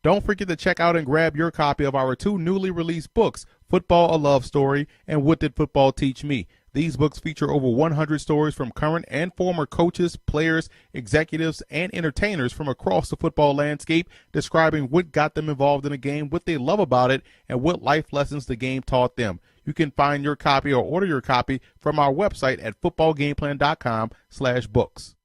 Don't forget to check out and grab your copy of our 2 newly released books, Football, a Love Story, and What Did Football Teach Me? These books feature over 100 stories from current and former coaches, players, executives, and entertainers from across the football landscape, describing what got them involved in the game, what they love about it, and what life lessons the game taught them. You can find your copy or order your copy from our website at footballgameplan.com/books.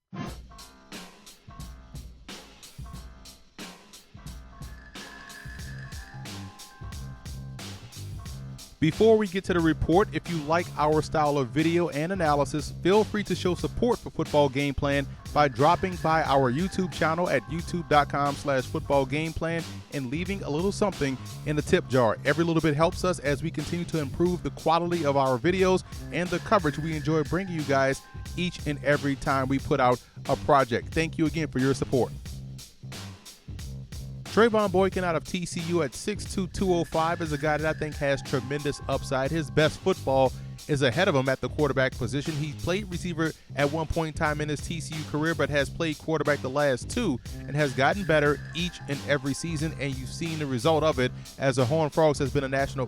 Before we get to the report, if you like our style of video and analysis, feel free to show support for Football Game Plan by dropping by our YouTube channel at youtube.com/footballgameplan and leaving a little something in the tip jar. Every little bit helps us as we continue to improve the quality of our videos and the coverage we enjoy bringing you guys each and every time we put out a project. Thank you again for your support. Trevone Boykin out of TCU at 6'2", 205 is a guy that I think has tremendous upside. His best football is ahead of him at the quarterback position. He played receiver at one point in time in his TCU career, but has played quarterback the last 2 and has gotten better each and every season, and you've seen the result of it as the Horned Frogs have been a national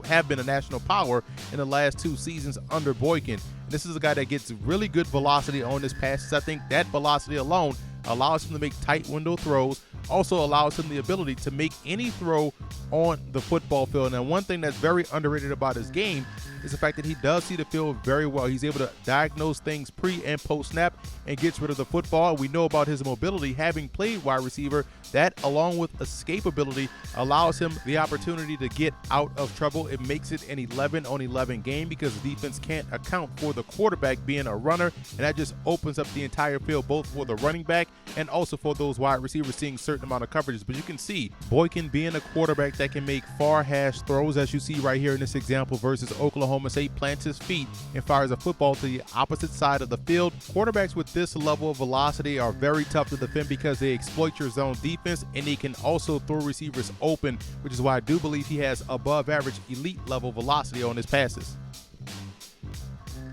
power in the last 2 seasons under Boykin. And this is a guy that gets really good velocity on his passes. I think that velocity alone allows him to make tight window throws, also allows him the ability to make any throw on the football field. And one thing that's very underrated about his game is the fact that he does see the field very well. He's able to diagnose things pre and post snap and gets rid of the football. We know about his mobility, having played wide receiver. That, along with escapability, allows him the opportunity to get out of trouble. It makes it an 11-on-11 game because the defense can't account for the quarterback being a runner, and that just opens up the entire field, both for the running back and also for those wide receivers seeing certain amount of coverages. But you can see Boykin being a quarterback that can make far hash throws, as you see right here in this example versus Oklahoma State, plants his feet and fires a football to the opposite side of the field. Quarterbacks with this level of velocity are very tough to defend because they exploit your zone defense, and they can also throw receivers open, which is why I do believe he has above average elite level velocity on his passes.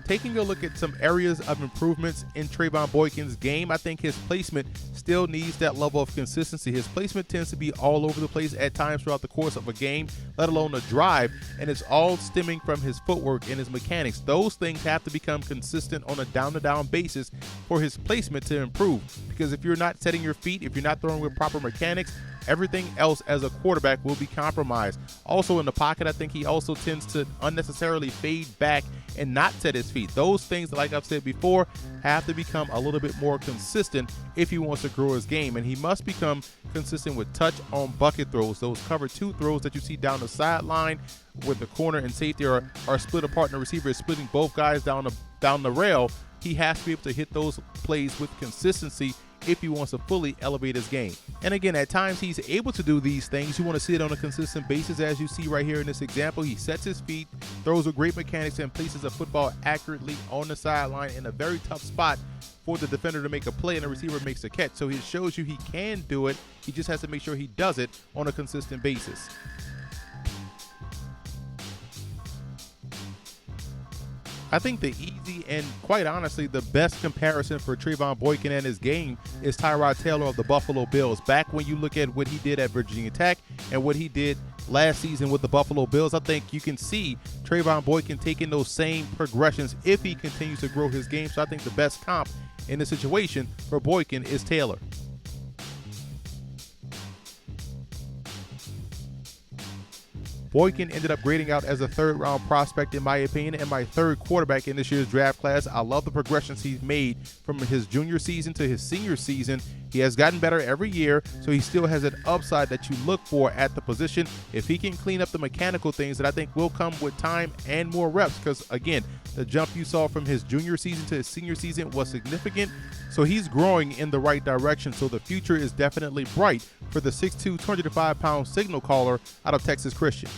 Taking a look at some areas of improvements in Trevone Boykin's game, I think his placement still needs that level of consistency. His placement tends to be all over the place at times throughout the course of a game, let alone a drive, and it's all stemming from his footwork and his mechanics. Those things have to become consistent on a down-to-down basis for his placement to improve, because if you're not setting your feet, if you're not throwing with proper mechanics, everything else as a quarterback will be compromised. Also in the pocket, I think he also tends to unnecessarily fade back and not set his feet. Those things, like I've said before, have to become a little bit more consistent if he wants to grow his game. And he must become consistent with touch on bucket throws. Those cover 2 throws that you see down the sideline where the corner and safety are split apart and the receiver is splitting both guys down the rail. He has to be able to hit those plays with consistency if he wants to fully elevate his game. And again, at times he's able to do these things. You want to see it on a consistent basis, as you see right here in this example. He sets his feet, throws with great mechanics, and places a football accurately on the sideline in a very tough spot for the defender to make a play, and the receiver makes a catch. So he shows you he can do it. He just has to make sure he does it on a consistent basis. I think the easy and, quite honestly, the best comparison for Trevone Boykin and his game is Tyrod Taylor of the Buffalo Bills. Back when you look at what he did at Virginia Tech and what he did last season with the Buffalo Bills, I think you can see Trevone Boykin taking those same progressions if he continues to grow his game. So I think the best comp in this situation for Boykin is Taylor. Boykin ended up grading out as a 3rd-round prospect, in my opinion, and my 3rd quarterback in this year's draft class. I love the progressions he's made from his junior season to his senior season. He has gotten better every year, so he still has an upside that you look for at the position. If he can clean up the mechanical things that I think will come with time and more reps, because, again, the jump you saw from his junior season to his senior season was significant. So he's growing in the right direction. So the future is definitely bright for the 6'2", 205-pound signal caller out of Texas Christian.